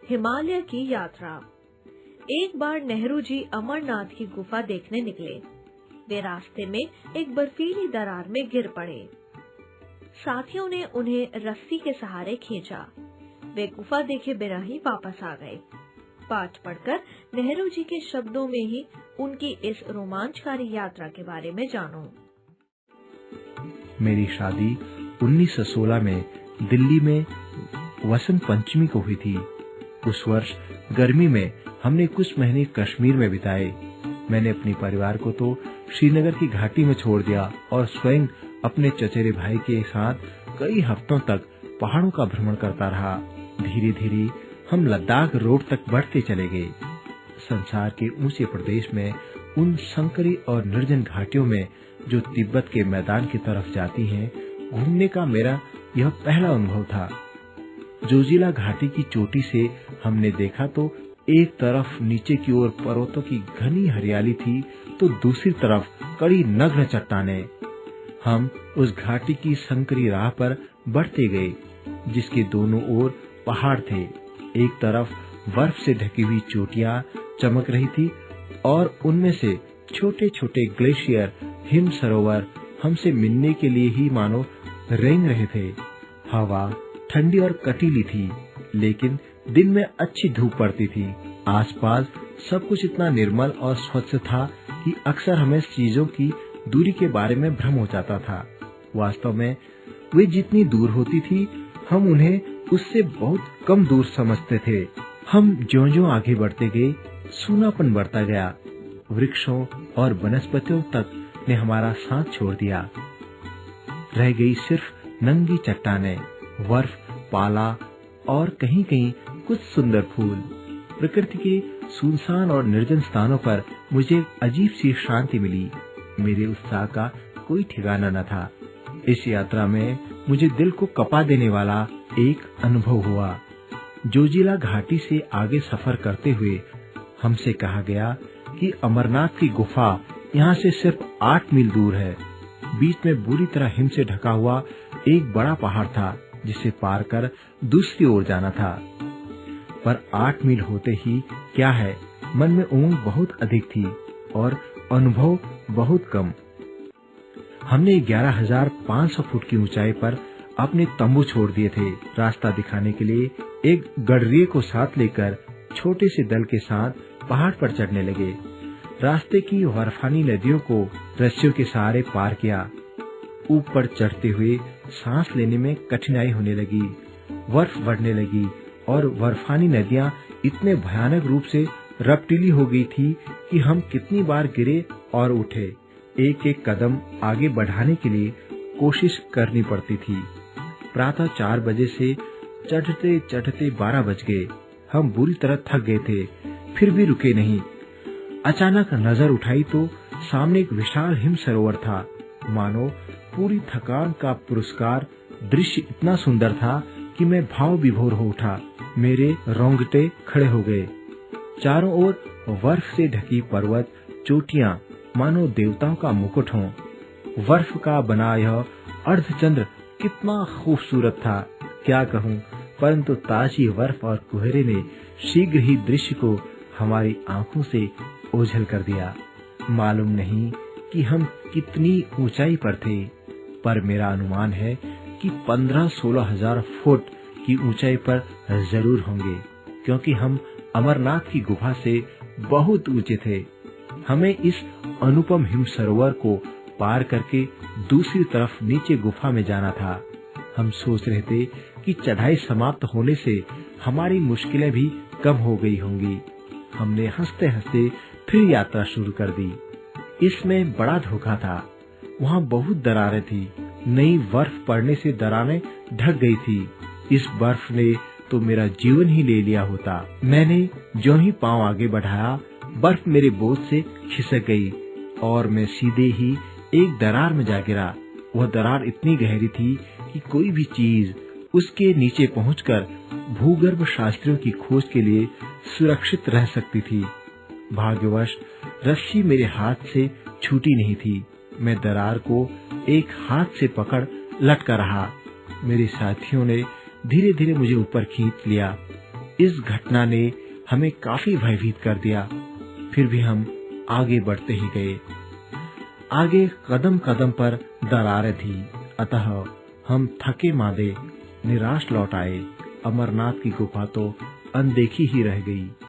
हिमालय की यात्रा। एक बार नेहरू जी अमरनाथ की गुफा देखने निकले। वे रास्ते में एक बर्फीली दरार में गिर पड़े। साथियों ने उन्हें रस्सी के सहारे खींचा। वे गुफा देखे बिना ही वापस आ गए। पाठ पढ़कर नेहरू जी के शब्दों में ही उनकी इस रोमांचकारी यात्रा के बारे में जानो। मेरी शादी 1916 में दिल्ली में वसंत पंचमी को हुई थी। उस वर्ष गर्मी में हमने कुछ महीने कश्मीर में बिताए। मैंने अपने परिवार को तो श्रीनगर की घाटी में छोड़ दिया और स्वयं अपने चचेरे भाई के साथ कई हफ्तों तक पहाड़ों का भ्रमण करता रहा। धीरे धीरे हम लद्दाख रोड तक बढ़ते चले गए। संसार के ऊंचे प्रदेश में उन संकरी और निर्जन घाटियों में जो तिब्बत के मैदान की तरफ जाती हैं, घूमने का मेरा यह पहला अनुभव था। जोजिला घाटी की चोटी से हमने देखा तो एक तरफ नीचे की ओर पर्वतों की घनी हरियाली थी तो दूसरी तरफ कड़ी नग्न चट्टानें। हम उस घाटी की संकरी राह पर बढ़ते गए जिसके दोनों ओर पहाड़ थे। एक तरफ बर्फ से ढकी हुई चोटियां चमक रही थी और उनमें से छोटे छोटे ग्लेशियर हिम सरोवर हमसे मिलने के लिए ही मानो रेंग रहे थे। हवा ठंडी और कटीली थी, लेकिन दिन में अच्छी धूप पड़ती थी। आसपास सब कुछ इतना निर्मल और स्वच्छ था कि अक्सर हमें चीजों की दूरी के बारे में भ्रम हो जाता था। वास्तव में वे जितनी दूर होती थी, हम उन्हें उससे बहुत कम दूर समझते थे। हम ज्यों-ज्यों आगे बढ़ते गए, सूनापन बढ़ता गया। वृक्षों और वनस्पतियों तक ने हमारा साथ छोड़ दिया। रह गई सिर्फ नंगी चट्टानें, बर्फ, पाला और कहीं कहीं कुछ सुंदर फूल। प्रकृति के सुनसान और निर्जन स्थानों पर मुझे अजीब सी शांति मिली। मेरे उत्साह का कोई ठिकाना न था। इस यात्रा में मुझे दिल को कपा देने वाला एक अनुभव हुआ। जोजिला घाटी से आगे सफर करते हुए हमसे कहा गया कि अमरनाथ की गुफा यहाँ से सिर्फ 8 मील दूर है। बीच में बुरी तरह हिम से ढका हुआ एक बड़ा पहाड़ था जिसे पार कर दूसरी ओर जाना था। पर 8 मील होते ही क्या है, मन में उमंग बहुत अधिक थी और अनुभव बहुत कम। हमने 11,500 फुट की ऊंचाई पर अपने तंबू छोड़ दिए थे। रास्ता दिखाने के लिए एक गडरिये को साथ लेकर छोटे से दल के साथ पहाड़ पर चढ़ने लगे। रास्ते की बर्फानी नदियों को रस्सियों के सहारे पार किया। ऊपर चढ़ते हुए सांस लेने में कठिनाई होने लगी। बर्फ बढ़ने लगी और बर्फानी नदियां इतने भयानक रूप से रपटीली हो गई थी कि हम कितनी बार गिरे और उठे। एक एक कदम आगे बढ़ाने के लिए कोशिश करनी पड़ती थी। प्रातः 4 बजे से चढ़ते चढ़ते 12 बज गए। हम बुरी तरह थक गए थे, फिर भी रुके नहीं। अचानक नजर उठाई तो सामने एक विशाल हिम सरोवर था। मानो पूरी थकान का पुरस्कार। दृश्य इतना सुंदर था कि मैं भाव विभोर हो उठा। मेरे रोंगटे खड़े हो गए। चारों ओर बर्फ से ढकी पर्वत चोटियां मानो देवताओं का मुकुट हो। बर्फ का बना यह अर्धचंद्र कितना खूबसूरत था, क्या कहूँ। परंतु ताजी बर्फ और कुहरे ने शीघ्र ही दृश्य को हमारी आंखों से ओझल कर दिया। मालूम नहीं कि हम कितनी ऊंचाई पर थे, पर मेरा अनुमान है कि 15-16 हजार फुट की ऊंचाई पर जरूर होंगे, क्योंकि हम अमरनाथ की गुफा से बहुत ऊंचे थे। हमें इस अनुपम हिम सरोवर को पार करके दूसरी तरफ नीचे गुफा में जाना था। हम सोच रहे थे कि चढ़ाई समाप्त होने से हमारी मुश्किलें भी कम हो गई होंगी। हमने हंसते हंसते फिर यात्रा शुरू कर दी। इसमें बड़ा धोखा था। वहाँ बहुत दरारें थी। नई बर्फ पड़ने से दरारें ढक गई थी। इस बर्फ ने तो मेरा जीवन ही ले लिया होता। मैंने जो ही पांव आगे बढ़ाया, बर्फ मेरे बोझ से खिसक गई और मैं सीधे ही एक दरार में जा गिरा। वह दरार इतनी गहरी थी कि कोई भी चीज उसके नीचे पहुंचकर भूगर्भ शास्त्रियों की खोज के लिए सुरक्षित रह सकती थी। भाग्यवश रस्सी मेरे हाथ से छूटी नहीं थी। मैं दरार को एक हाथ से पकड़ लटका रहा। मेरे साथियों ने धीरे धीरे मुझे ऊपर खींच लिया। इस घटना ने हमें काफी भयभीत कर दिया। फिर भी हम आगे बढ़ते ही गए। आगे कदम कदम पर दरारें थी, अतः हम थके मांदे निराश लौट आए। अमरनाथ की गुफा तो अनदेखी ही रह गई।